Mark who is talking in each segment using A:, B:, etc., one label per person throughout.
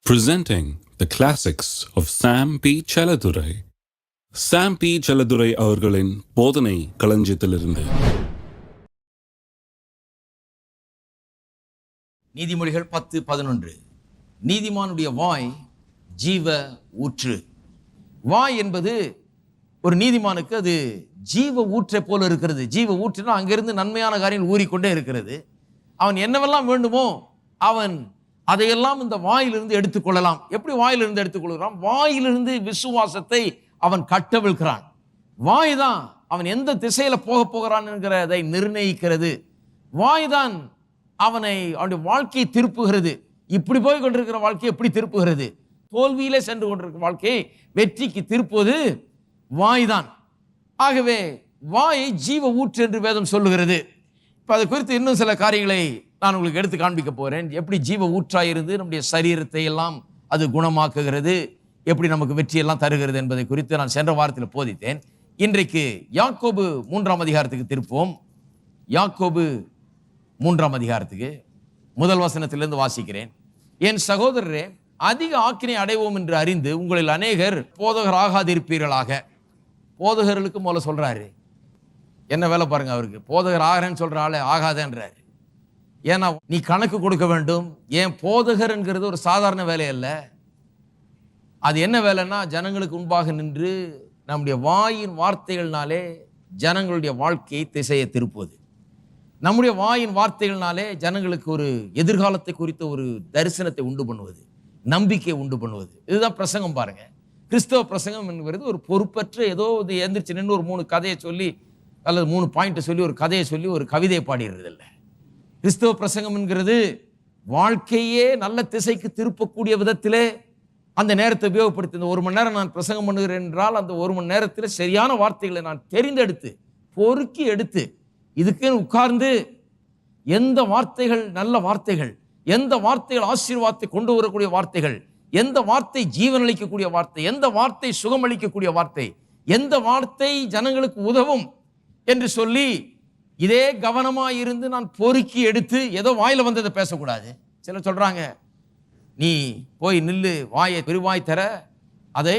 A: Presenting the classics of Sam P. Chaladurai. Sam P. Chaladurai அவர்களின் போதனை களஞ்சியத்திலிருந்து.
B: நீதிமொழிகள் 10:11. நீதிமானுடைய வாய் ஜீவ ஊற்று. வாய் என்பது ஒரு நீதிமானுக்கு அது ஜீவ ஊற்றை போல இருக்கிறது. ஜீவ ஊற்றுனா அங்கிருந்து நன்மையான காரியங்கள் ஊறிக்கொண்டே இருக்கிறது. அவன் என்னவெல்லாம் வேண்டுமோ அவன் அதையெல்லாம் இந்த வாயிலிருந்து எடுத்துக்கொள்ளலாம். எப்படி வாயிலிருந்து எடுத்துக்கொள்கிறான்? வாயிலிருந்து விசுவாசத்தை அவன் கட்டவிழ்கிறான். வாய் தான் அவன் எந்த திசையில போகிறான் என்கிறதை நிர்ணயிக்கிறது. வாய் தான் அவனுடைய வாழ்க்கையை திருப்புகிறது. இப்படி போய் கொண்டிருக்கிற வாழ்க்கையை எப்படி திருப்புகிறது? தோல்வியிலே சென்று கொண்டிருக்கிற வாழ்க்கையை வெற்றிக்கு திருப்புவது வாய் தான். ஆகவே வாயை ஜீவ ஊற்று என்று வேதம் சொல்லுகிறது. இப்போ அது குறித்து இன்னும் சில காரியங்களை நான் உங்களுக்கு எடுத்து காண்பிக்க போறேன். எப்படி ஜீவ ஊற்றாயிருந்து நம்முடைய சரீரத்தை எல்லாம் அது குணமாக்குகிறது, எப்படி நமக்கு வெற்றியெல்லாம் தருகிறது என்பதை குறித்து நான் சென்ற வாரத்தில் போதித்தேன். இன்றைக்கு யாக்கோபு 3ஆம் அதிகாரத்துக்கு திருப்போம். யாக்கோபு 3ஆம் அதிகாரத்துக்கு முதல் வசனத்திலிருந்து வாசிக்கிறேன். என் சகோதரரே, அதிக ஆக்கினை அடைவோம் என்று அறிந்து உங்களில் அநேகர் போதகராகாதிருப்பீர்களாக. போதகர்களுக்கு முதல்ல சொல்றாரு. என்ன வேலை பாருங்க, அவருக்கு போதகர் ஆகிறேன்னு சொல்ற ஆளு ஆகாதேன்றாரு. ஏன்னா நீ கணக்கு கொடுக்க வேண்டும். ஏன் போதகர் என்கிறது ஒரு சாதாரண வேலை அல்ல. அது என்ன வேலைன்னா, ஜனங்களுக்கு முன்பாக நின்று நம்முடைய வாயின் வார்த்தைகள்னாலே ஜனங்களுடைய வாழ்க்கையை திசையை திருப்புவது. நம்முடைய வாயின் வார்த்தைகள்னாலே ஜனங்களுக்கு ஒரு எதிர்காலத்தை குறித்த ஒரு தரிசனத்தை உண்டு பண்ணுவது, நம்பிக்கையை உண்டு பண்ணுவது. இதுதான் பிரசங்கம் பாருங்க. கிறிஸ்தவ பிரசங்கம் என்கிறது ஒரு பொறுப்பற்ற ஏதோ எந்திரிச்சு நின்று ஒரு 3 கதையை சொல்லி அல்லது 3 பாயிண்ட்டை சொல்லி ஒரு கதையை சொல்லி ஒரு கவிதையை பாடிடுறது இல்லை. கிறிஸ்தவ பிரசங்கம் என்கிறது வாழ்க்கையே நல்ல திசைக்கு திருப்பக்கூடிய விதத்திலே அந்த நேரத்தை உபயோகப்படுத்தி, இந்த 1 மணி நேரம் நான் பிரசங்கம் பண்ணுகிறேன் என்றால் அந்த 1 மணி நேரத்தில் சரியான வார்த்தைகளை நான் தெரிந்தெடுத்து பொறுக்கி எடுத்து இதுக்கு உட்கார்ந்து எந்த வார்த்தைகள் நல்ல வார்த்தைகள், எந்த வார்த்தைகள் ஆசீர்வாதத்தை கொண்டு வரக்கூடிய வார்த்தைகள், எந்த வார்த்தை ஜீவனளிக்கக்கூடிய வார்த்தை, எந்த வார்த்தை சுகமளிக்கக்கூடிய வார்த்தை, எந்த வார்த்தை ஜனங்களுக்கு உதவும் என்று சொல்லி இதே கவனமாக இருந்து நான் பொறுக்கி எடுத்து ஏதோ வாயில வந்ததை பேசக்கூடாது. சிலர் சொல்றாங்க, நீ போய் நில்லு, வாயை விரிவாய் தர அதை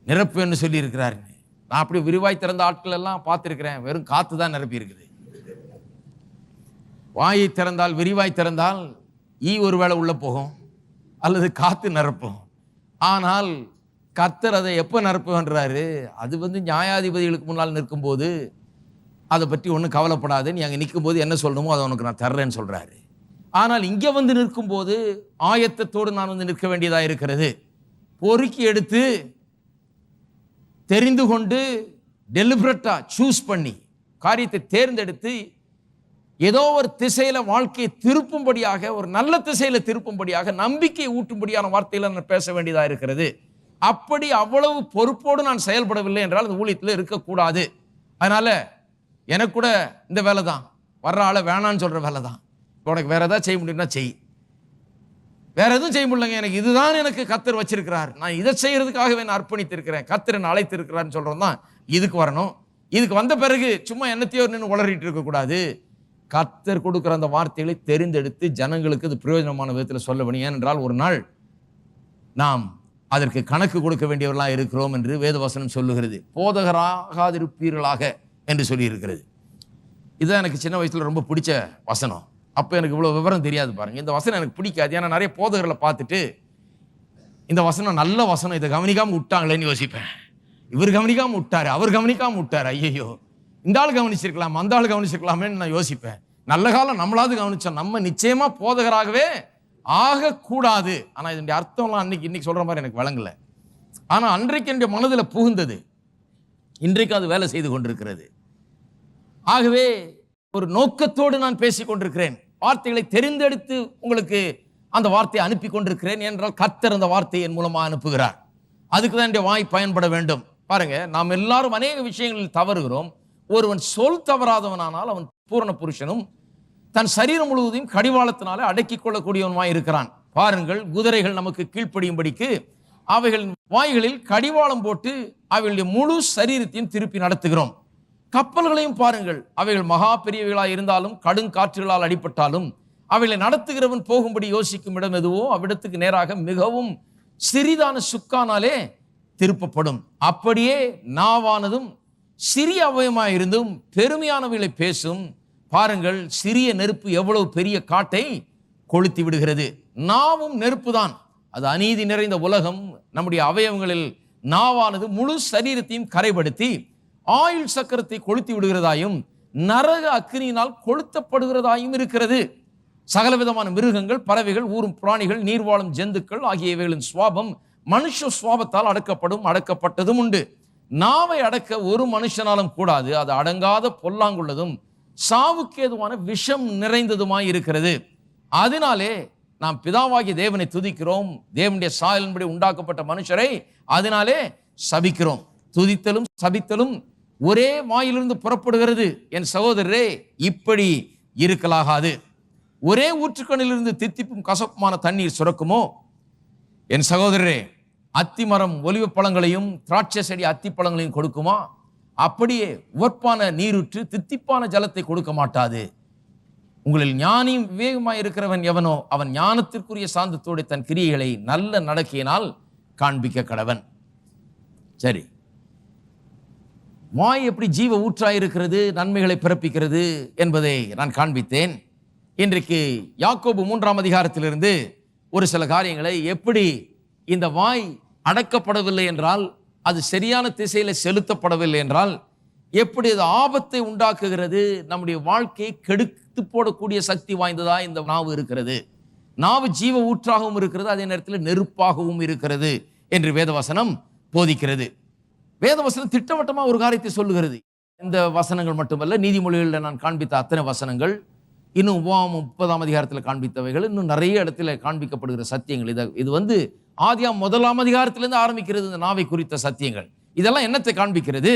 B: நிரப்புன்னு சொல்லி இருக்கிறாரு. நான் அப்படி விரிவாய் திறந்த ஆட்கள் எல்லாம் பார்த்துருக்கிறேன். வெறும் காத்து தான் நிரப்பி இருக்குது. வாயை திறந்தால், விரிவாய் திறந்தால் ஒரு வேளை உள்ள போகும் அல்லது காத்து நிரப்பும். ஆனால் கர்த்தர் அதை எப்போ நிரப்புகின்றாரு? அது நியாயாதிபதிகளுக்கு முன்னால் நிற்கும் போது அதை பற்றி ஒன்றும் கவலைப்படாது, நீ அங்கே நிற்கும் போது என்ன சொல்லணுமோ அதை உனக்கு நான் தர்றேன்னு சொல்றாரு. ஆனால் இங்கே நிற்கும் போது ஆயத்தத்தோடு நான் நிற்க வேண்டியதாக இருக்கிறது. பொறுக்கி எடுத்து தெரிந்து கொண்டு டெலிபரேட்டா சூஸ் பண்ணி காரியத்தை தேர்ந்தெடுத்து ஏதோ ஒரு திசையில வாழ்க்கையை திருப்பும்படியாக, ஒரு நல்ல திசையில திருப்பும்படியாக, நம்பிக்கை ஊட்டும்படியான வார்த்தையில நான் பேச வேண்டியதாக இருக்கிறது. அப்படி அவ்வளவு பொறுப்போடு நான் செயல்படவில்லை என்றால் அந்த ஊழியத்தில் இருக்கக்கூடாது. அதனால எனக்கு கூட இந்த வேலை தான், வர்ற ஆளை வேணான்னு சொல்ற வேலை தான். உனக்கு வேற ஏதாவது செய்ய முடியும்னா செய், வேற எதுவும் செய்ய முடியலங்க, எனக்கு இதுதான் எனக்கு கர்த்தர் வச்சிருக்கிறார், நான் இதை செய்யறதுக்காகவே நான் அர்ப்பணித்திருக்கிறேன், கர்த்தர் என்னை அழைத்திருக்கிறான்னு சொல்றோம் தான் இதுக்கு வரணும். இதுக்கு வந்த பிறகு சும்மா என்னத்தையோ நின்று உளறிட்டு இருக்கக்கூடாது. கர்த்தர் கொடுக்குற அந்த வார்த்தைகளை தெரிந்தெடுத்து ஜனங்களுக்கு அது பிரயோஜனமான விதத்தில் சொல்ல வேண்டும். ஏனென்றால் ஒரு நாள் நாம் அதற்கு கணக்கு கொடுக்க வேண்டியவர்களாக இருக்கிறோம் என்று வேதவசனம் சொல்லுகிறது. போதகராகாதிருப்பீர்களாக என்று சொல்லி இருக்கிறது. இதுதான் எனக்கு சின்ன வயசுல ரொம்ப பிடிச்ச வசனம். அப்போ எனக்கு இவ்வளோ விவரம் தெரியாது பாருங்க. இந்த வசனம் எனக்கு பிடிக்காது. ஏன்னா நிறைய போதகர்களை பார்த்துட்டு இந்த வசனம் நல்ல வசனம், இதை கவனிக்காம விட்டாங்களேன்னு யோசிப்பேன். இவர் கவனிக்காம விட்டாரு, அவர் கவனிக்காம விட்டாரு, ஐயோ இந்த ஆள் கவனிச்சிருக்கலாம், அந்த ஆள் கவனிச்சிருக்கலாமேன்னு நான் யோசிப்பேன். நல்ல காலம் நம்மளாவது கவனிச்சோம், நம்ம நிச்சயமா போதகராகவே ஆகக்கூடாது. ஆனால் இதனுடைய அர்த்தம்லாம் இன்னைக்கு சொல்ற மாதிரி எனக்கு விளங்கல. ஆனால் அன்றைக்கு என்னுடைய மனதில் புகுந்தது, இன்றைக்கு அது வேலை செய்து கொண்டிருக்கிறது. ஆகவே ஒரு நோக்கத்தோடு நான் பேசிக் கொண்டிருக்கிறேன். வார்த்தைகளை தெரிந்தெடுத்து உங்களுக்கு அந்த வார்த்தையை அனுப்பி கொண்டிருக்கிறேன். என்றால் கர்த்தர் அந்த வார்த்தையை என் மூலமாக அனுப்புகிறார். அதுக்கு தான் என்னுடைய வாய் பயன்பட வேண்டும். பாருங்க, நாம் எல்லாரும் அநேக விஷயங்களில் தவறுகிறோம். ஒருவன் சொல் தவறாதவனானால் அவன் பூரண புருஷனும் தன் சரீரம் முழுவதையும் கடிவாளத்தினாலே அடக்கிக் கொள்ளக்கூடியவனுமாய் இருக்கிறான். பாருங்கள், குதிரைகள் நமக்கு கீழ்ப்படியும்படிக்கு அவைகளின் வாய்களில் கடிவாளம் போட்டு அவைகளுடைய முழு சரீரத்தையும் திருப்பி நடத்துகிறோம். கப்பல்களையும் பாருங்கள், அவைகள் மகா பெரியவைகளாக இருந்தாலும் கடுங்காற்றுகளால் அடிபட்டாலும் அவைகளை நடத்துகிறவன் போகும்படி யோசிக்கும் இடம் எதுவோ அவ்விடத்துக்கு நேராக மிகவும் சிறிதான சுக்கானாலே திருப்பப்படும். அப்படியே நாவானதும் சிறிய அவயமாயிருந்தும் பெருமையானவைகளை பேசும். பாருங்கள், சிறிய நெருப்பு எவ்வளவு பெரிய காட்டை கொளுத்தி விடுகிறது. நாவும் நெருப்பு தான். அது அநீதி நிறைந்த உலகம். நம்முடைய அவயவங்களில் நாவானது முழு சரீரத்தையும் கரைப்படுத்தி ஆயுள் சக்கரத்தை கொளுத்தி விடுகிறதாயும் நரக அக்கினியினால் கொளுத்தப்படுகிறதாயும் இருக்கிறது. சகலவிதமான மிருகங்கள், பறவைகள், ஊரும் பிராணிகள், நீர்வாழும் ஜந்துக்கள் ஆகியவைகளின் சுவாபம் மனுஷ சுவாபத்தால் அடக்கப்பட்டதும் உண்டு. நாவை அடக்க ஒரு மனுஷனாலும் கூடாது. அது அடங்காத பொல்லாங்குள்ளதும் சாவுக்கு ஏதுவான விஷம் நிறைந்ததுமாய் இருக்கிறது. அதனாலே நாம் பிதாவாகிய தேவனை துதிக்கிறோம். தேவனுடைய சாயலின்படி உண்டாக்கப்பட்ட மனுஷரை அதனாலே சபிக்கிறோம். துதித்தலும் சபித்தலும் ஒரே வாயிலிருந்து புறப்படுகிறது. என் சகோதரரே, இப்படி இருக்கலாகாது. ஒரே ஊற்றுக்கண்ணிலிருந்து தித்திப்பும் கசப்புமான தண்ணீர் சுரக்குமோ? என் சகோதரரே, அத்தி மரம் ஒலிவ பழங்களையும் திராட்சை செடி அத்தி பழங்களையும் கொடுக்குமா? அப்படியே உவர்ப்பான நீருற்று தித்திப்பான ஜலத்தை கொடுக்க மாட்டாது. உங்களில் ஞானியும் விவேகமாய் இருக்கிறவன் எவனோ அவன் ஞானத்திற்குரிய சாந்தத்தோடு தன் கிரியைகளை நல்ல நடக்கையினால் காண்பிக்க கடவன். சரி, வாய் எப்படி ஜீவ ஊற்றாயிருக்கிறது, நன்மைகளை பிறப்பிக்கிறது என்பதை நான் காண்பித்தேன். இன்றைக்கு யாக்கோபு 3ஆம் அதிகாரத்திலிருந்து ஒரு சில காரியங்களை, எப்படி இந்த வாய் அடக்கப்படவில்லை என்றால், அது சரியான திசையில செலுத்தப்படவில்லை என்றால் எப்படி அது ஆபத்தை உண்டாக்குகிறது, நம்முடைய வாழ்க்கையை கெடுத்து போடக்கூடிய சக்தி வாய்ந்ததா இந்த நாவு இருக்கிறது. நாவு ஜீவ ஊற்றாகவும் இருக்கிறது, அதே நேரத்தில் நெருப்பாகவும் இருக்கிறது என்று வேதவசனம் போதிக்கிறது. வேதவசனம் திட்டவட்டமா ஒரு காரியத்தை சொல்லுகிறது. இந்த வசனங்கள் மட்டுமல்ல, நீதிமொழிகளில் நான் காண்பித்த அத்தனை வசனங்கள், இன்னும் 30ஆம் அதிகாரத்தில் காண்பித்தவைகள், இன்னும் நிறைய இடத்துல காண்பிக்கப்படுகிற சத்தியங்கள். இது ஆதியாம் 1ஆம் அதிகாரத்திலிருந்து ஆரம்பிக்கிறது. இந்த நாவை குறித்த சத்தியங்கள் இதெல்லாம் என்னத்தை காண்பிக்கிறது?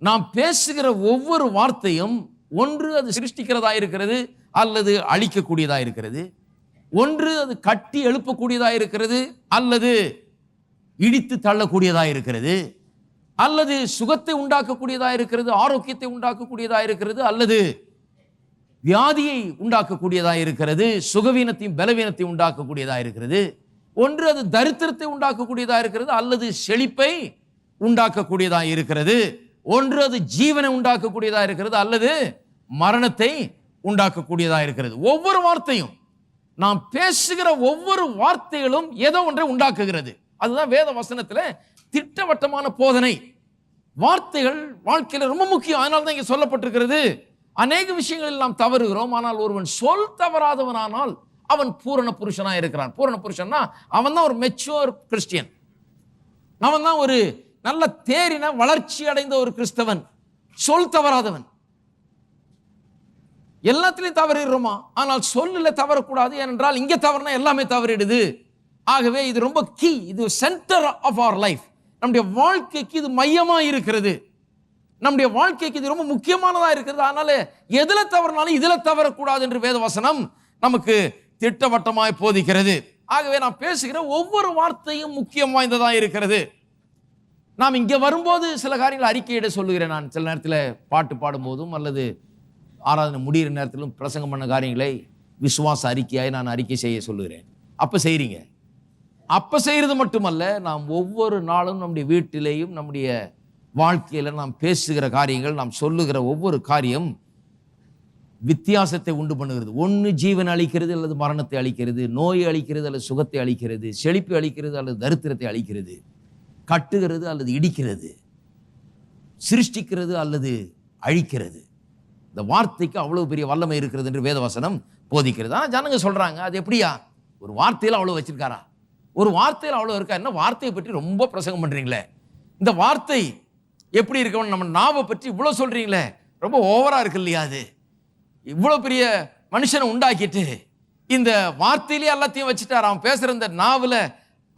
B: நாம் பேசுகிற ஒவ்வொரு வார்த்தையும் ஒன்று அது சிருஷ்டிக்கிறதா இருக்கிறது, அல்லது அழிக்கக்கூடியதா இருக்கிறது. ஒன்று அது கட்டி எழுப்பக்கூடியதா இருக்கிறது, அல்லது இடித்து தள்ளக்கூடியதா இருக்கிறது, அல்லது சுகத்தை உண்டாக்கக்கூடியதா இருக்கிறது, ஆரோக்கியத்தை உண்டாக்கக்கூடியதா இருக்கிறது, அல்லது வியாதியை உண்டாக்கக்கூடியதா இருக்கிறது, சுகவீனத்தையும் பலவீனத்தையும் உண்டாக்கக்கூடியதா இருக்கிறது. ஒன்று அது தரித்திரத்தை உண்டாக்கக்கூடியதா இருக்கிறது, அல்லது செழிப்பை உண்டாக்கக்கூடியதா இருக்கிறது. ஒன்று அது ஜீவனை உண்டாக்கக்கூடியதா இருக்கிறது, அல்லது மரணத்தை உண்டாக்கக்கூடியதா இருக்கிறது. ஒவ்வொரு வார்த்தையும், நாம் பேசுகிற ஒவ்வொரு வார்த்தைகளும் ஏதோ ஒன்றை உண்டாக்குகிறது. அதுதான் வேத வசனத்துல திட்டவட்டமான போதனை. வார்த்தைகள் வாழ்க்கையில ரொம்ப முக்கியம். அதனால தான் இங்க சொல்லப்பட்டிருக்கிறது. அநேக விஷயங்களில் நாம் தவறுகிறோம், ஆனால் ஒருவன் சொல் தவறாதவனானால் அவன் பூரண புருஷனா இருக்கிறான். பூரண புருஷன்னா அவன் தான் ஒரு மெச்சூர் கிறிஸ்டியன், அவன் தான் ஒரு நல்ல தேறின வளர்ச்சி அடைந்த ஒரு கிறிஸ்தவன், சொல் தவறாதவன். எல்லாத்திலையும் தவறிடுறோமா? ஆனால் சொல்லில் தவறக்கூடாது. ஏனென்றால் இங்கே தவறுனா எல்லாமே தவறிடுது. ஆகவே இது ரொம்ப கீ, இது சென்டர் ஆஃப் அவர் லைஃப். நம்முடைய வாழ்க்கைக்கு இது மையமா இருக்கிறது, நம்முடைய வாழ்க்கைக்கு இது ரொம்ப முக்கியமானதா இருக்கிறது. அதனால எதுல தவறினாலும் இதுல தவறக்கூடாது என்று வேதவசனம் நமக்கு திட்டவட்டமாய் போதிக்கிறது. ஆகவே நாம் பேசுகிற ஒவ்வொரு வார்த்தையும் முக்கியம் வாய்ந்ததா இருக்கிறது. நாம் இங்கே வரும்போது சில காரியங்களை அறிக்கையிட சொல்லுகிறேன். நான் சில நேரத்தில் பாட்டு பாடும்போதும் அல்லது ஆராதனை முடிகிற நேரத்திலும் பிரசங்கம் பண்ண காரியங்களை விசுவாச அறிக்கையாய் நான் அறிக்கை செய்ய சொல்லுகிறேன். அப்போ செய்கிறீங்க. அப்போ செய்கிறது மட்டுமல்ல, நாம் ஒவ்வொரு நாளும் நம்முடைய வீட்டிலேயும் நம்முடைய வாழ்க்கையில் நாம் பேசுகிற காரியங்கள், நாம் சொல்லுகிற ஒவ்வொரு காரியம் வித்தியாசத்தை உண்டு பண்ணுகிறது. ஒன்று ஜீவன் அளிக்கிறது அல்லது மரணத்தை அளிக்கிறது, நோயை அளிக்கிறது அல்லது சுகத்தை அளிக்கிறது, செழிப்பை அளிக்கிறது அல்லது தரித்திரத்தை அளிக்கிறது, கட்டுகிறது அல்லது இடிக்கிறது, சிருஷ்டிக்கிறது அல்லது அழிக்கிறது. இந்த வார்த்தைக்கு அவ்வளவு பெரிய வல்லமை இருக்கிறது என்று வேதவசனம் போதிக்கிறது. ஆனால் ஜனங்க சொல்றாங்க, அது எப்படியா ஒரு வார்த்தையில் அவ்வளோ வச்சிருக்காரா, ஒரு வார்த்தையில் அவ்வளோ இருக்கா, என்ன வார்த்தையை பற்றி ரொம்ப பிரசங்கம் பண்றீங்களே, இந்த வார்த்தை எப்படி இருக்கணும், நம்ம நாவை பற்றி இவ்வளோ சொல்றீங்களே, ரொம்ப ஓவரா இருக்கு இல்லையா? அது இவ்வளோ பெரிய மனுஷனை உண்டாக்கிட்டு இந்த வார்த்தையிலேயே எல்லாத்தையும் வச்சுட்டாரா? அவன் பேசுற இந்த நாவில்,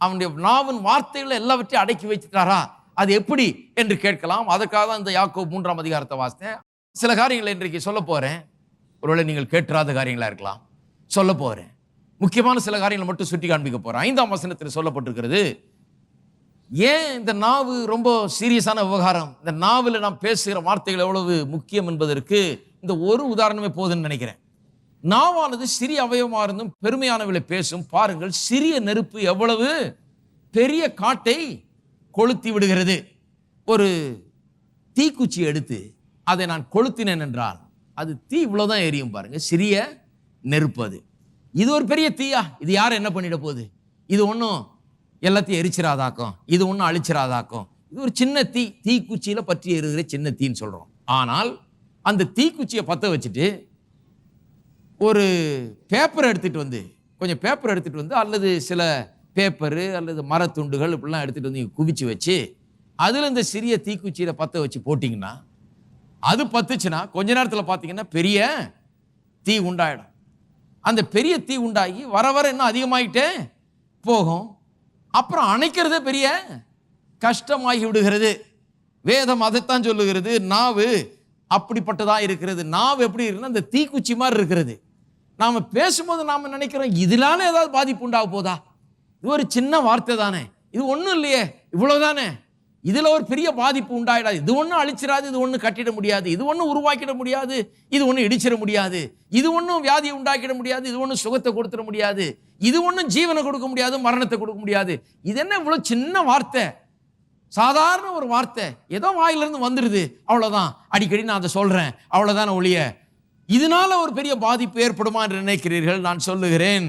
B: அவனுடைய நாவின் வார்த்தைகளை எல்லாவற்றையும் அடக்கி வச்சுட்டாரா? அது எப்படி என்று கேட்கலாம். அதற்காக தான் இந்த யாக்கோபு 3ஆம் அதிகாரத்தை வாசித்தேன். சில காரியங்களை இன்றைக்கு சொல்ல போறேன். ஒருவேளை நீங்கள் கேட்காத காரியங்களா இருக்கலாம். சொல்ல போறேன். முக்கியமான சில காரியங்களை மட்டும் சுட்டி காண்பிக்க போறேன். 5ஆம் வசனத்தில் சொல்லப்பட்டிருக்கிறது, ஏன் இந்த நாவு ரொம்ப சீரியஸான விவகாரம், இந்த நாவில் நாம் பேசுகிற வார்த்தைகள் எவ்வளவு முக்கியம் என்பதற்கு இந்த ஒரு உதாரணமே போதுன்னு நினைக்கிறேன். நாவானது சிறிய அவயவமாக இருந்தும் பெருமையானவர்களை பேசும். பாருங்கள், சிறிய நெருப்பு எவ்வளவு பெரிய காட்டை கொளுத்தி விடுகிறது. ஒரு தீக்குச்சி எடுத்து அதை நான் கொளுத்தினேன் என்றால் அது தீ இவ்வளவுதான் எரியும். பாருங்க, சிறிய நெருப்பு அது. இது ஒரு பெரிய தீயா? இது யார் என்ன பண்ணிட போகுது? இது ஒன்றும் எல்லாத்தையும் எரிச்சிராதாக்கும், இது ஒன்றும் அழிச்சிராதாக்கும். இது ஒரு சின்ன தீ, தீக்குச்சியில பற்றி எறுகிற சின்ன தீன்னு சொல்றோம். ஆனால் அந்த தீக்குச்சியை பற்ற வச்சுட்டு ஒரு பேப்பர் எடுத்துட்டு வந்து, கொஞ்சம் பேப்பர் எடுத்துட்டு வந்து, அல்லது சில பேப்பரு அல்லது மரத்துண்டுகள் இப்படிலாம் எடுத்துட்டு வந்து குவிச்சு வச்சு அதுல இந்த சிறிய தீக்குச்சியில பற்ற வச்சு போட்டிங்கன்னா, அது பத்துச்சுன்னா கொஞ்ச நேரத்தில் பார்த்தீங்கன்னா பெரிய தீ உண்டாயிடும். அந்த பெரிய தீ உண்டாகி வர வர இன்னும் அதிகமாயிட்டே போகும். அப்புறம் அணைக்கிறதே பெரிய கஷ்டமாகி விடுகிறது. வேதம் அதைத்தான் சொல்லுகிறது. நாவு அப்படிப்பட்டதா இருக்கிறது. நாவு எப்படி இருக்குன்னா அந்த தீக்குச்சி மாதிரி இருக்கிறது. நாம பேசும்போது நாம நினைக்கிறோம், இதனால ஏதாவது பாதிப்பு உண்டாக போதா? இது ஒரு சின்ன வார்த்தை தானே, இது ஒன்றும் இல்லையே, இவ்வளவுதானே, இதுல ஒரு பெரிய பாதிப்பு உண்டாயிடாது, இது ஒன்றும் அழிச்சிடாது, இது ஒன்றும் கட்டிட முடியாது, இது ஒன்றும் உருவாக்கிட முடியாது, இது ஒன்றும் இடிச்சிட முடியாது, இது ஒன்றும் வியாதியை உண்டாக்கிட முடியாது, இது ஒன்றும் சுகத்தை கொடுத்துட முடியாது, இது ஒன்றும் ஜீவனை கொடுக்க முடியாது, மரணத்தை கொடுக்க முடியாது. இது என்ன இவ்வளவு சின்ன வார்த்தை, சாதாரண ஒரு வார்த்தை, ஏதோ வாயிலிருந்து வந்துடுது, அவ்வளவுதான். அடிக்கடி நான் அதை சொல்றேன், அவ்வளவுதான ஒழிய இதனால ஒரு பெரிய பாதிப்பு ஏற்படுமா என்று நினைக்கிறீர்கள்? நான் சொல்லுகிறேன்,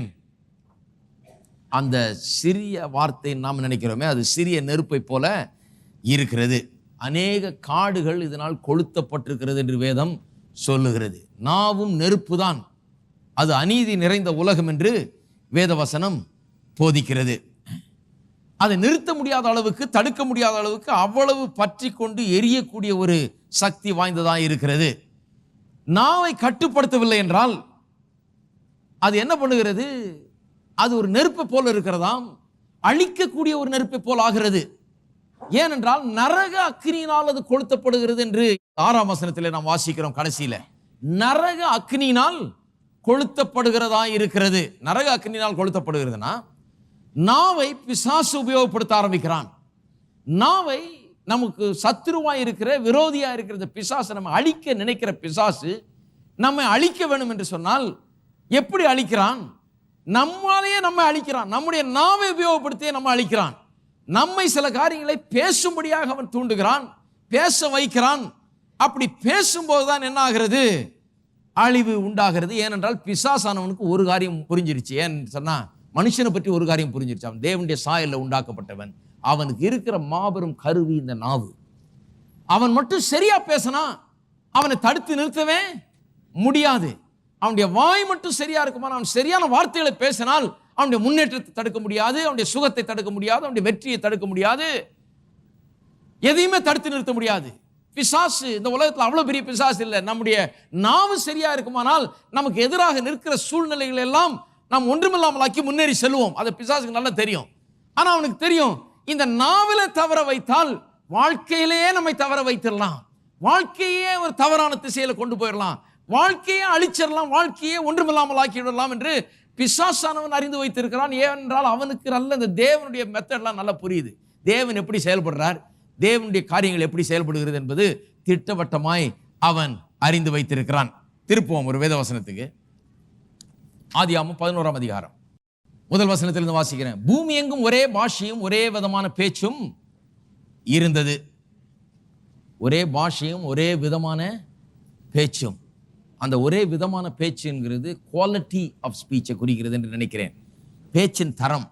B: அந்த சிறிய வார்த்தை நாம் நினைக்கிறோமே, அது சிறிய நெருப்பை போல இருக்கிறது. அநேக காடுகள் இதனால் கொளுத்தப்பட்டிருக்கிறது என்று வேதம் சொல்லுகிறது. நாவும் நெருப்பு தான், அது அநீதி நிறைந்த உலகம் என்று வேதவசனம் போதிக்கிறது. அதை நிறுத்த முடியாத அளவுக்கு, தடுக்க முடியாத அளவுக்கு அவ்வளவு பற்றி கொண்டு எரியக்கூடிய ஒரு சக்தி வாய்ந்ததாக இருக்கிறது. நாவை கட்டுப்படுத்தவில்லை என்றால் அது என்ன பண்ணுகிறது? அது ஒரு நெருப்பை போல இருக்கிறதாம், அழிக்கக்கூடிய ஒரு நெருப்பை போல் ஆகிறது. ஏனென்றால் நரக அக்னியினால் அது கொளுத்தப்படுகிறது என்று 6ஆம் வசனத்திலே நாம் வாசிக்கிறோம். கடைசியில நரக அக்னியினால் கொளுத்தப்படுகிறதா இருக்கிறது. நரக அக்னியினால் கொளுத்தப்படுகிறதுனா நாவை பிசாசு உபயோகப்படுத்த ஆரம்பிக்கிறான். நாவை நமக்கு சத்துருவாய் இருக்கிற, விரோதியா இருக்கிற பிசாசு, நம்ம அழிக்க நினைக்கிற பிசாசு நம்மை அழிக்க வேண்டும் என்று சொன்னால் எப்படி அழிக்கிறான்? நம்மாலேயே நம்ம அழிக்கிறான். நம்முடைய நாவை உபயோகப்படுத்தியே நம்ம அழிக்கிறான். நம்மை சில காரியங்களை பேசும்படியாக அவன் தூண்டுகிறான், பேச வைக்கிறான். அப்படி பேசும்போதுதான் என்ன ஆகிறது? அழிவு உண்டாகிறது. ஏனென்றால் பிசாசானவனுக்கு ஒரு காரியம் புரிஞ்சிருச்சு. ஏன்னு சொன்னா, மனுஷனை பற்றி ஒரு காரியம் புரிஞ்சிருச்சு. அவன் தேவனுடைய சாயல்ல உண்டாக்கப்பட்டவன். அவனுக்கு இருக்கிற மாபெரும் கருவி இந்த நாவு. அவன் மட்டும் சரியா பேசினா அவனை தடுத்து நிறுத்தவே முடியாது. அவனுடைய வாய் மட்டும் சரியா இருக்குமா, அவன் சரியான வார்த்தைகளை பேசினால் அவனுடைய முன்னேற்றத்தை தடுக்க முடியாது, அவனுடைய சுகத்தை தடுக்க முடியாது, அவனுடைய வெற்றியை தடுக்க முடியாது, எதையுமே தடுத்து நிறுத்த முடியாது. பிசாசு இந்த உலகத்தில் அவ்வளவு பெரிய பிசாசு இல்லை. நம்முடைய நாவு சரியா இருக்குமானால் நமக்கு எதிராக நிற்கிற சூழ்நிலைகள் எல்லாம் நாம் ஒன்றுமில்லாமல் ஆக்கி முன்னேறி செல்வோம். அது பிசாசுக்கு நல்லா தெரியும். ஆனா அவனுக்கு தெரியும், இந்த நாவில தவற வைத்தால் வாழ்க்கையிலேயே நம்மை தவற வைத்திடலாம், வாழ்க்கையே ஒரு தவறான திசையில கொண்டு போயிடலாம், வாழ்க்கையே அழிச்சிடலாம், வாழ்க்கையே ஒன்றுமில்லாமல் ஆக்கிவிடலாம் என்று பிசாசானவன் அறிந்து வைத்திருக்கிறான். ஏனென்றால் அவனுக்கு நல்ல இந்த தேவனுடைய மெத்தட்லாம் நல்லா புரியுது. தேவன் எப்படி செயல்படுறார், தேவனுடைய காரியங்கள் எப்படி செயல்படுகிறது என்பது திட்டவட்டமாய் அவன் அறிந்து வைத்திருக்கிறான். திருப்புவோம் ஒரு வேதவசனத்துக்கு. ஆதியாகமம் 11ஆம் அதிகாரம் 1 வசனத்திலிருந்து வாசிக்கிறேன். பூமி எங்கும் ஒரே பாஷையும் ஒரே விதமான பேச்சும் இருந்தது. ஒரே பாஷையும் ஒரே விதமான பேச்சும். அந்த ஒரே விதமான பேச்சுங்கிறது குவாலிட்டி ஆஃப் ஸ்பீச்சை குறிக்கிறது என்று நினைக்கிறேன். பேச்சின் தரம்.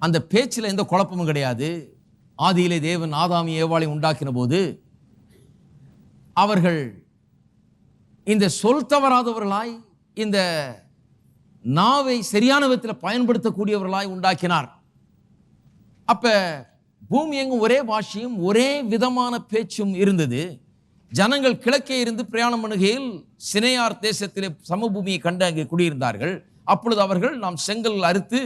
B: அந்த பேச்சில் எந்த குழப்பமும் கிடையாது. ஆதியிலே தேவன் ஆதாமி ஏவாளை உண்டாக்கின போது அவர்கள் இந்த சொல் தவறாதவர்களாய், இந்த நாவை சரியான விதத்தில் பயன்படுத்தக்கூடியவர்களாய் உண்டாக்கினார். அப்ப பூமி எங்கும் ஒரே பாஷையும் ஒரே விதமான பேச்சும் இருந்தது. ஜனங்கள் கிழக்கே இருந்து பிரயாணம் பண்ணுகையில் சினையார் தேசத்திலே சமபூமியை கண்டு அங்கே குடியிருந்தார்கள். அப்பொழுது அவர்கள், நாம் செங்கல் அறுத்து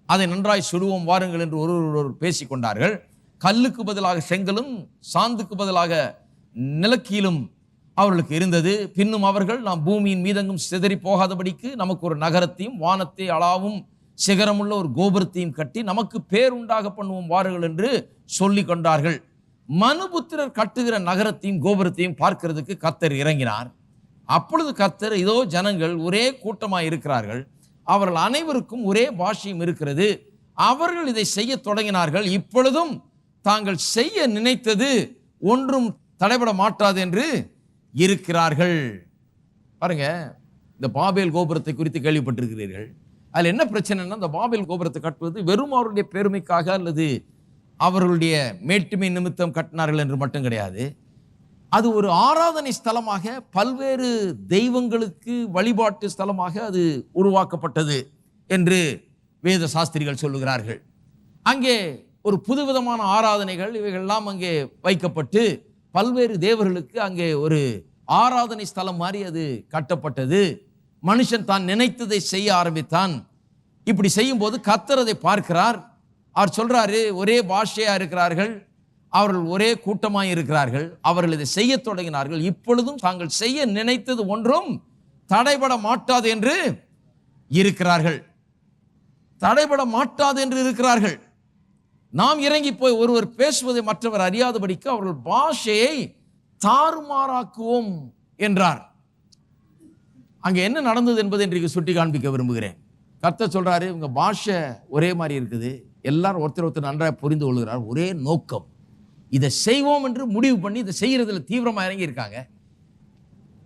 B: அதை நன்றாய் சுடுவோம் வாருங்கள் என்று ஒருவர் பேசிக்கொண்டார்கள். கல்லுக்கு பதிலாக செங்கலும் சாந்துக்கு பதிலாக நிலக்கீலும் அவர்களுக்கு இருந்தது. பின்னும் அவர்கள், நாம் பூமியின் மீதெங்கும் சிதறி போகாதபடிக்கு நமக்கு ஒரு நகரத்தையும் வானத்தை அளாவும் சிகரமுள்ள ஒரு கோபுரத்தையும் கட்டி நமக்கு பேர் உண்டாக பண்ணுவோம் வாருங்கள் என்று சொல்லி கொண்டார்கள். மனுபுத்திரர் கட்டுகிற நகரத்தையும் கோபுரத்தையும் பார்க்கிறதுக்கு கர்த்தர் இறங்கினார். அப்பொழுது கர்த்தர், இதோ ஜனங்கள் ஒரே கூட்டமாய் இருக்கிறார்கள், அவர்கள் அனைவருக்கும் ஒரே பாஷையும் இருக்கிறது, அவர்கள் இதை செய்ய தொடங்கினார்கள், இப்பொழுதும் தாங்கள் செய்ய நினைத்தது ஒன்றும் தடைபட மாட்டாது என்று இருக்கிறார்கள். பாருங்க, இந்த பாபேல் கோபுரத்தை குறித்து கேள்விப்பட்டிருக்கிறீர்கள். அதில் என்ன பிரச்சனைன்னா, இந்த பாபேல் கோபுரத்தை கட்டுவது வெறும் அவருடைய பெருமைக்காக அல்லது அவர்களுடைய மேட்டுமை நிமித்தம் கட்டினார்கள் என்று மட்டும் கிடையாது. அது ஒரு ஆராதனை ஸ்தலமாக, பல்வேறு தெய்வங்களுக்கு வழிபாட்டு ஸ்தலமாக அது உருவாக்கப்பட்டது என்று வேத சாஸ்திரிகள் சொல்லுகிறார்கள். அங்கே ஒரு புதுவிதமான ஆராதனைகள் இவைகள்லாம் அங்கே வைக்கப்பட்டு பல்வேறு தேவர்களுக்கு அங்கே ஒரு ஆராதனை ஸ்தலம் மாதிரி அது கட்டப்பட்டது. மனுஷன் தான் நினைத்ததை செய்ய ஆரம்பித்தான். இப்படி செய்யும் போது கர்த்தர் அதை பார்க்கிறார். அவர் சொல்றாரு, ஒரே பாஷையா இருக்கிறார்கள், அவர்கள் ஒரே கூட்டமாய் இருக்கிறார்கள், அவர்கள் இதை செய்ய தொடங்கினார்கள், இப்பொழுதும் தாங்கள் செய்ய நினைத்தது ஒன்றும் தடைபட மாட்டாது என்று இருக்கிறார்கள். தடைபட மாட்டாது என்று இருக்கிறார்கள். நாம் இறங்கி போய் ஒருவர் பேசுவதை மற்றவர் அறியாதபடிக்கு அவர்கள் பாஷையை தாறுமாறாக்குவோம் என்றார். அங்கே என்ன நடந்தது என்பதை இன்றைக்கு சுட்டி காண்பிக்க விரும்புகிறேன். கர்த்தர் சொல்றாரு, உங்க பாஷை ஒரே மாதிரி இருக்குது, எல்லாரும் ஒருத்தர் ஒருத்தர் நன்றாக புரிந்து கொள்கிறார், ஒரே நோக்கம், இதை செய்வோம் என்று முடிவு பண்ணி இதை செய்யறதுல தீவிரமா இறங்கி இருக்காங்க.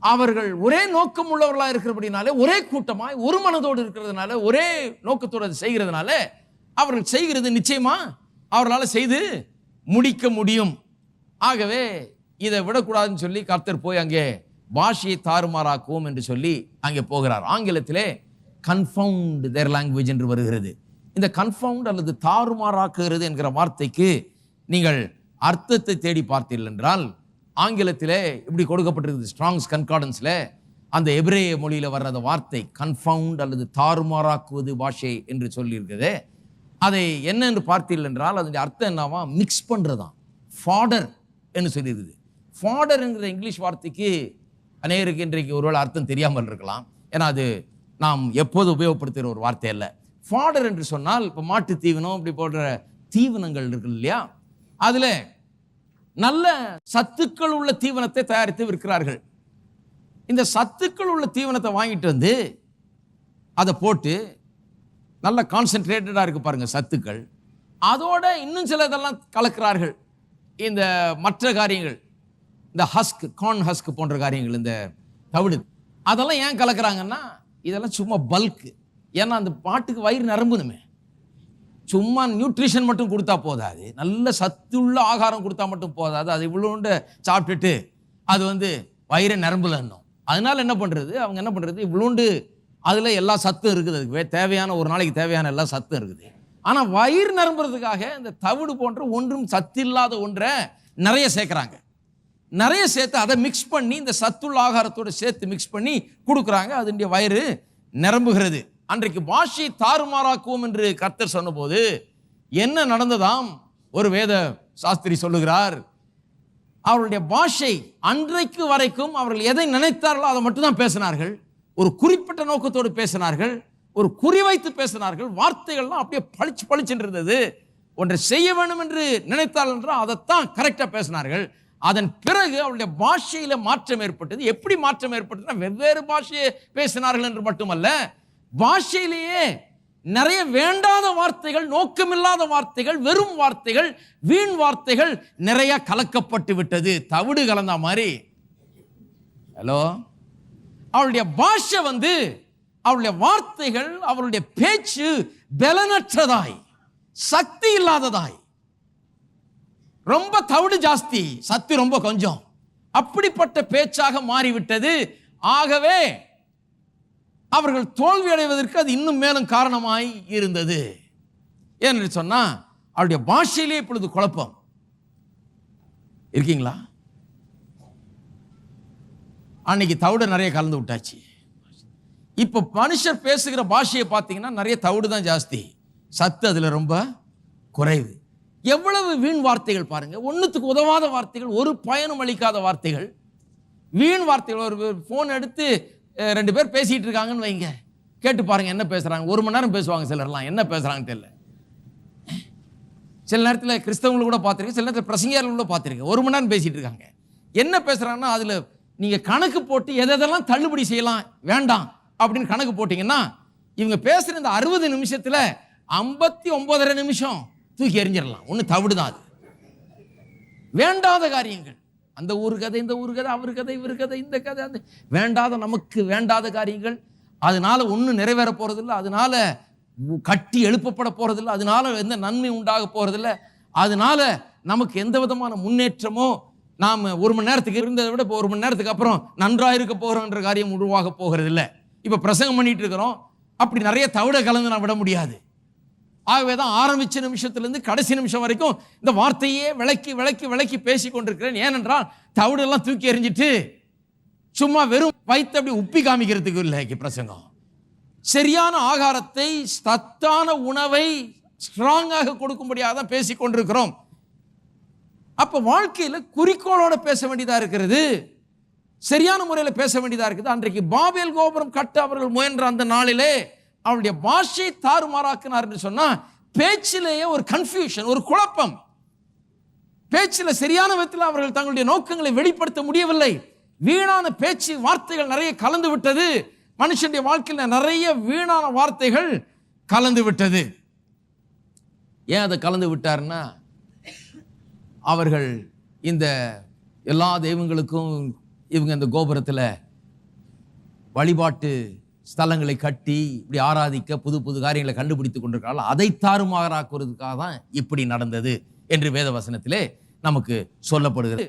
B: அவர்கள் ஒரே நோக்கம் உள்ளவர்களாக இருக்கிறபடினாலே, ஒரே கூட்டமாய் ஒரு மனதோடு இருக்கிறதுனால, ஒரே நோக்கத்தோடு செய்கிறதுனால அவர்கள் செய்கிறது நிச்சயமா அவர்களால் செய்து முடிக்க முடியும். ஆகவே இதை விடக்கூடாதுன்னு சொல்லி கர்த்தர் போய் அங்கே பாஷையை தாறுமாறாக்குவோம் என்று சொல்லி அங்கே போகிறார். ஆங்கிலத்திலே கன்ஃபவுண்ட் தேர் லாங்குவேஜ் என்று வருகிறது. இந்த கன்ஃபவுண்ட் அல்லது தாறுமாறாக்குகிறது என்கிற வார்த்தைக்கு நீங்கள் அர்த்தத்தை தேடி பார்த்தீர்கள் என்றால், ஆங்கிலத்திலே இப்படி கொடுக்கப்பட்டிருக்குது. ஸ்ட்ராங்ஸ் கன்கார்டன்ஸ்ல அந்த எபிரேய மொழியில வர்ற அந்த வார்த்தை கன்ஃபவுண்ட் அல்லது தாறுமாறாக்குவது பாஷை என்று சொல்லியிருக்குது. அதை என்ன என்று பார்த்தீர்கள் என்றால் அதனுடைய அர்த்தம் என்னவா, மிக்ஸ் பண்றதான், ஃபாடர் என்று சொல்லியிருக்குது. ஃபாடர் என்கிற இங்கிலீஷ் வார்த்தைக்கு அநேகருக்கு இன்றைக்கு ஒருவேளை அர்த்தம் தெரியாமல் இருக்கலாம். ஏன்னா அது நாம் எப்போது உபயோகப்படுத்துகிற ஒரு வார்த்தை அல்ல. ஃபாடர் என்று சொன்னால் இப்போ மாட்டு தீவனம் இப்படி போன்ற தீவனங்கள் இருக்கு இல்லையா, அதுல நல்ல சத்துக்கள் உள்ள தீவனத்தை தயாரித்து விற்கிறார்கள். இந்த சத்துக்கள் உள்ள தீவனத்தை வாங்கிட்டு வந்து அதை போட்டு நல்ல கான்சென்ட்ரேட்டடா இருக்கு பாருங்க சத்துக்கள், அதோட இன்னும் சில இதெல்லாம் கலக்கிறார்கள். இந்த மற்ற காரியங்கள், இந்த ஹஸ்க், கார்ன் ஹஸ்க் போன்ற காரியங்கள், இந்த தவிடு, அதெல்லாம் ஏன் கலக்கிறாங்கன்னா இதெல்லாம் சும்மா பல்க். ஏன்னா அந்த பாட்டுக்கு வயிறு நிரம்பணுமே, சும்மா நியூட்ரிஷன் மட்டும் கொடுத்தா போதாது, நல்ல சத்துள்ள ஆகாரம் கொடுத்தா மட்டும் போதாது. அது இவ்வளோண்டு சாப்பிட்டுட்டு அது வயிறை நிரம்பலன்னும். அதனால என்ன பண்றது, அவங்க என்ன பண்றது, இவ்வளோண்டு அதுல எல்லா சத்தும் இருக்குது, அதுக்கு தேவையான ஒரு நாளைக்கு தேவையான எல்லா சத்தும் இருக்குது. ஆனா வயிறு நிரம்புறதுக்காக இந்த தவிடு போன்ற ஒன்றும் சத்து இல்லாத ஒன்றை நிறைய சேர்க்கிறாங்க. நிறைய சேர்த்து அதை மிக்ஸ் பண்ணி இந்த சத்துள்ள ஆகாரத்தோடு சேர்த்து மிக்ஸ் பண்ணி கொடுக்குறாங்க. அதனுடைய வயிறு நிரம்புகிறது. அன்றைக்கு பாஷையை தாறுமாறாக்குவோம் என்று கர்த்தர் சொன்னபோது என்ன நடந்ததாம், ஒரு வேத சாஸ்திரி சொல்லுகிறார், அவருடைய பாஷை அன்றைக்கு வரைக்கும் அவர்கள் எதை நினைத்தார்களோ அதை மட்டும்தான் பேசினார்கள். ஒரு குறிப்பிட்ட நோக்கத்தோடு பேசினார்கள், ஒரு குறிவைத்து பேசினார்கள். வார்த்தைகள்லாம் அப்படியே பளிச்சு பளிச்சுன்னு இருந்தது. ஒன்றை செய்ய வேண்டும் என்று நினைத்தார்கள் என்றால் அதைத்தான் கரெக்டா பேசினார்கள். அதன் பிறகு அவருடைய பாஷையில மாற்றம் ஏற்பட்டது. எப்படி மாற்றம் ஏற்பட்டதுன்னா, வெவ்வேறு பாஷையை பேசினார்கள் என்று மட்டுமல்ல, பாஷையிலேயே நிறைய வேண்டாத வார்த்தைகள், நோக்கமில்லாத வார்த்தைகள், வெறும் வார்த்தைகள், வீண் வார்த்தைகள் நிறைய கலக்கப்பட்டு விட்டது, தவிடு கலந்த மாதிரி. ஹலோ, அவருடைய பாஷை அவருடைய வார்த்தைகள், அவருடைய பேச்சு பலனற்றதாய், சக்தி இல்லாததாய், ரொம்ப தவிடு ஜாஸ்தி, சக்தி ரொம்ப கொஞ்சம், அப்படிப்பட்ட பேச்சாக மாறிவிட்டது. ஆகவே அவர்கள் தோல்வி அடைவதற்கு அது இன்னும் மேலும் காரணமாய் இருந்தது. ஏன்னு சொன்னா அவருடைய பாஷையிலே இப்பொழுது குழப்பம். இருக்கீங்களா? அன்னைக்கு தவிட நிறைய கலந்து விட்டாச்சு. இப்ப மனுஷர் பேசுகிற பாஷையை பார்த்தீங்கன்னா நிறைய தவிடு தான் ஜாஸ்தி, சத்து அதுல ரொம்ப குறைவு. எவ்வளவு வீண் வார்த்தைகள் பாருங்க, ஒன்னுத்துக்கு உதவாத வார்த்தைகள், ஒரு பயனும் அளிக்காத வார்த்தைகள், வீண் வார்த்தைகள். ஒரு போன் எடுத்து 2 பேர் பேசிட்டு இருக்காங்கன்னு வைங்க, கேட்டு பாருங்க என்ன பேசுறாங்க. 1 மணி நேரம் பேசுவாங்க சிலர்லாம், என்ன பேசுறாங்கன்னு தெரியல. சில நேரத்தில் கிறிஸ்தவங்களை கூட பார்த்துருக்கேன், சில நேரத்தில் பிரசங்கியார்கள் கூட பார்த்துருக்கேன். 1 மணி நேரம் பேசிட்டு இருக்காங்க. என்ன பேசுறாங்கன்னா அதுல நீங்க கணக்கு போட்டு எதெல்லாம் தள்ளுபடி செய்யலாம் வேண்டாம் அப்படின்னு கணக்கு போட்டீங்கன்னா இவங்க பேசுற இந்த 60 நிமிஷத்துல 59.5 நிமிஷம் தூக்கி எறிஞ்சிடலாம். ஒண்ணு தவிடுதான் அது. வேண்டாத காரியங்கள், அந்த ஊர் கதை, இந்த ஊர் கதை, அவர் கதை, இவர் கதை, இந்த கதை, அந்த வேண்டாத, நமக்கு வேண்டாத காரியங்கள். அதனால ஒன்றும் நிறைவேற போறதில்லை, அதனால கட்டி எழுப்பப்பட போறதில்லை, அதனால எந்த நன்மை உண்டாக போறதில்லை, அதனால நமக்கு எந்த விதமான முன்னேற்றமோ, நாம் 1 மணி நேரத்துக்கு இருந்ததை விட இப்போ 1 மணி நேரத்துக்கு அப்புறம் நன்றாக இருக்க போகிறோன்ற காரியம் உருவாக போகிறதில்லை. இப்போ பிரசங்கம் பண்ணிட்டு இருக்கிறோம், அப்படி நிறைய தவிட கலந்து நான் விட முடியாது. ஆகவே தான் ஆரம்பிச்ச நிமிஷத்துலேருந்து கடைசி நிமிஷம் வரைக்கும் இந்த வார்த்தையே விளக்கி விளக்கி விளக்கி பேசி கொண்டிருக்கிறேன். ஏனென்றால் தவிடெல்லாம் தூக்கி எறிஞ்சிட்டு சும்மா வெறும் வயிற்று அப்படி உப்பி காமிக்கிறதுக்கு இல்லை பிரசங்கம். சரியான ஆகாரத்தை, சத்தான உணவை ஸ்ட்ராங்காக கொடுக்கும்படியாக தான் பேசி கொண்டிருக்கிறோம். அப்ப வாழ்க்கையில குறிக்கோளோட பேச வேண்டியதா இருக்கிறது, சரியான முறையில் பேச வேண்டியதா இருக்குது. அன்றைக்கு பாபேல் கோபுரம் கட்ட அவர்கள் முயன்ற அந்த நாளிலே அவருடைய பாஷையை தாறுமாறாக்கினார் என்று சொன்னா, பேச்சிலேயே ஒரு கன்ஃபியூஷன், ஒரு குழப்பம். பேச்சில் சரியான விதத்தில் அவர்கள் தங்களுடைய நோக்கங்களை வெளிப்படுத்த முடியவில்லை. வீணான பேச்சு, வார்த்தைகள் நிறைய கலந்து விட்டது. மனுஷனுடைய வாழ்க்கையில் நிறைய வீணான வார்த்தைகள் கலந்து விட்டது. ஏன் அதை கலந்து விட்டார்னா, அவர்கள் இந்த எல்லா தெய்வங்களுக்கும் இவங்க இந்த கோபுரத்தில் வழிபாட்டு ஸ்தலங்களை கட்டி இப்படி ஆராதிக்க புது புது காரியங்களை கண்டுபிடித்துக் கொண்டிருக்கிறார்கள். அதை தாறுமாறாக்குவதற்காக தான் இப்படி நடந்தது என்று வேத வசனத்திலே நமக்கு சொல்லப்படுகிறது.